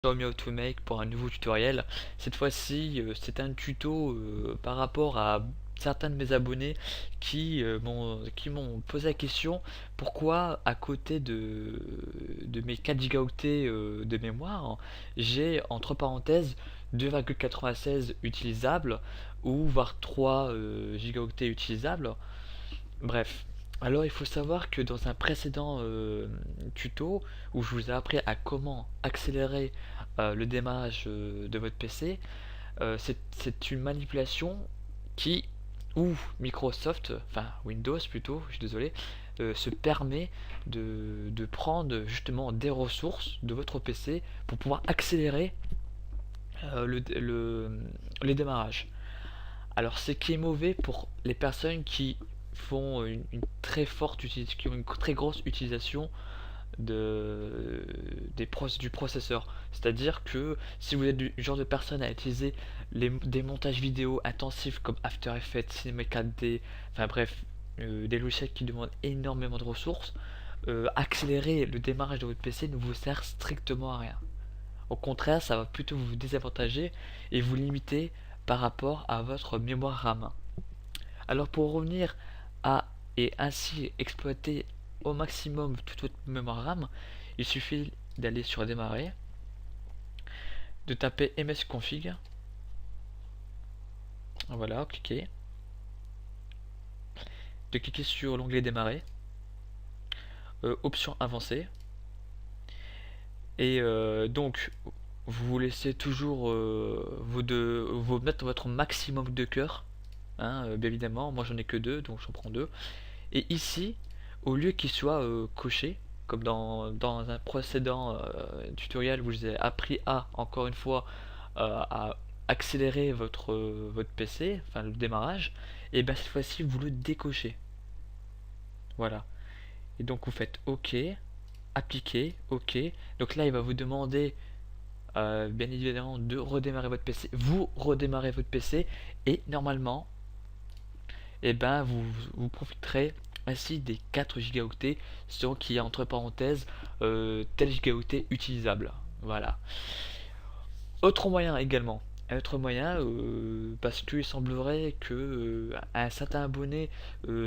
Show me how to make pour un nouveau tutoriel. Cette fois-ci, c'est un tuto par rapport à certains de mes abonnés qui m'ont posé la question pourquoi à côté de mes 4 gigaoctets de mémoire, j'ai entre parenthèses 2,96 utilisables ou voire 3 gigaoctets utilisables. Bref, alors il faut savoir que dans un précédent tuto où je vous ai appris à comment accélérer le démarrage de votre PC, c'est une manipulation qui, ou Microsoft, enfin Windows plutôt, je suis désolé, se permet de prendre justement des ressources de votre PC pour pouvoir accélérer les démarrages. Alors, ce qui est mauvais pour les personnes qui font une très forte utilisation, qui ont une très grosse utilisation du processeur. C'est-à-dire que si vous êtes du genre de personne à utiliser des montages vidéo intensifs comme After Effects, Cinema 4D, enfin bref, des logiciels qui demandent énormément de ressources, accélérer le démarrage de votre PC ne vous sert strictement à rien. Au contraire, ça va plutôt vous désavantager et vous limiter par rapport à votre mémoire RAM. Alors pour revenir à et ainsi exploiter au maximum toute votre mémoire RAM, il suffit d'aller sur démarrer, de taper msconfig, voilà, cliquez, de cliquer sur l'onglet démarrer, option avancée, et donc vous laissez toujours vous mettre votre maximum de cœur, hein, bien évidemment, moi j'en ai que deux, donc j'en prends deux. Et ici, au lieu qu'il soit coché, comme dans un précédent tutoriel où je vous ai appris à, encore une fois, à accélérer votre PC, enfin le démarrage, et bien cette fois-ci vous le décochez. Voilà. Et donc vous faites OK, appliquer, OK. Donc là il va vous demander bien évidemment de redémarrer votre PC. Vous redémarrez votre PC et normalement, et ben vous profiterez ainsi des 4 gigaoctets, ce qui est entre parenthèses tel gigaoctet utilisable. Voilà. Autre moyen également. Un autre moyen, parce qu'il semblerait que à un certain abonné,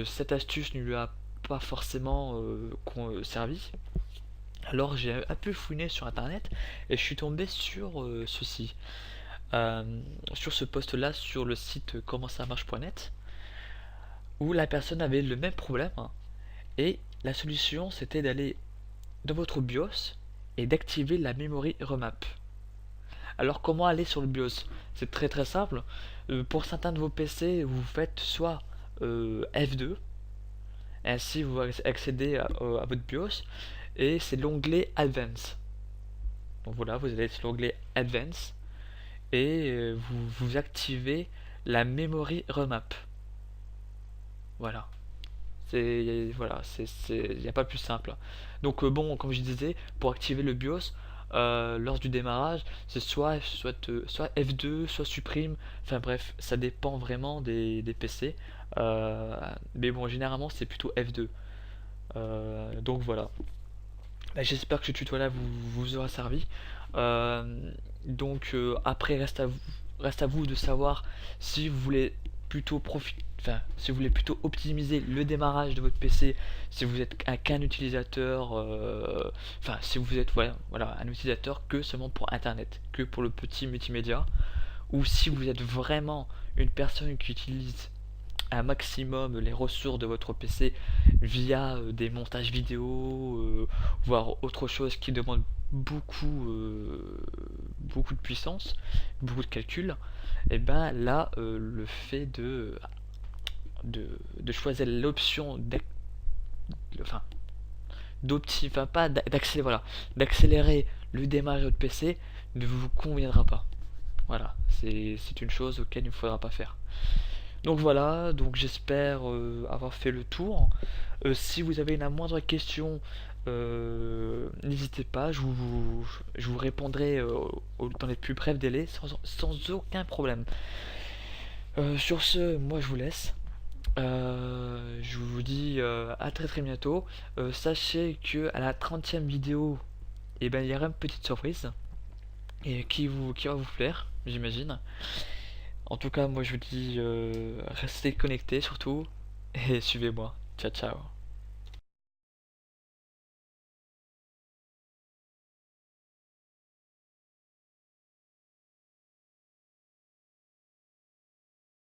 cette astuce ne lui a pas forcément servi. Alors j'ai un peu fouiné sur internet et je suis tombé sur ceci. Sur ce post là sur le site commentsamarche.net où la personne avait le même problème, hein, et la solution c'était d'aller dans votre BIOS et d'activer la memory remap. Alors comment aller sur le BIOS? C'est très très simple. Pour certains de vos PC, vous faites soit F2, ainsi vous accédez à votre BIOS, et c'est l'onglet Advanced. Donc voilà, vous allez sur l'onglet Advanced et vous activez la memory remap. Voilà. Voilà, il n'y a pas plus simple. Donc bon, comme je disais, pour activer le BIOS lors du démarrage, c'est soit F2, soit supprime. Enfin bref, ça dépend vraiment des PC. Mais bon, généralement c'est plutôt F2. Donc voilà. Bah, j'espère que ce tuto-là vous aura servi. Après, reste à vous de savoir si vous voulez plutôt enfin, si vous voulez plutôt optimiser le démarrage de votre PC, si vous êtes qu'un utilisateur, enfin si vous êtes voilà, un utilisateur que seulement pour Internet, que pour le petit multimédia, ou si vous êtes vraiment une personne qui utilise un maximum les ressources de votre PC via des montages vidéo, voire autre chose qui demande beaucoup de puissance, beaucoup de calcul, et ben là le fait de choisir l'option enfin, enfin pas d'accélérer, voilà, d'accélérer le démarrage de votre PC ne vous conviendra pas. Voilà, c'est une chose auquel il ne faudra pas faire. Donc voilà, donc j'espère avoir fait le tour. Si vous avez la moindre question, n'hésitez pas, je vous répondrai dans les plus brefs délais sans aucun problème. Sur ce, moi je vous laisse. Je vous dis à très très bientôt. Sachez que à la 30e vidéo, eh ben, il y aura une petite surprise. et qui va vous plaire, j'imagine. En tout cas, moi je vous dis restez connectés surtout et suivez-moi. Ciao ciao.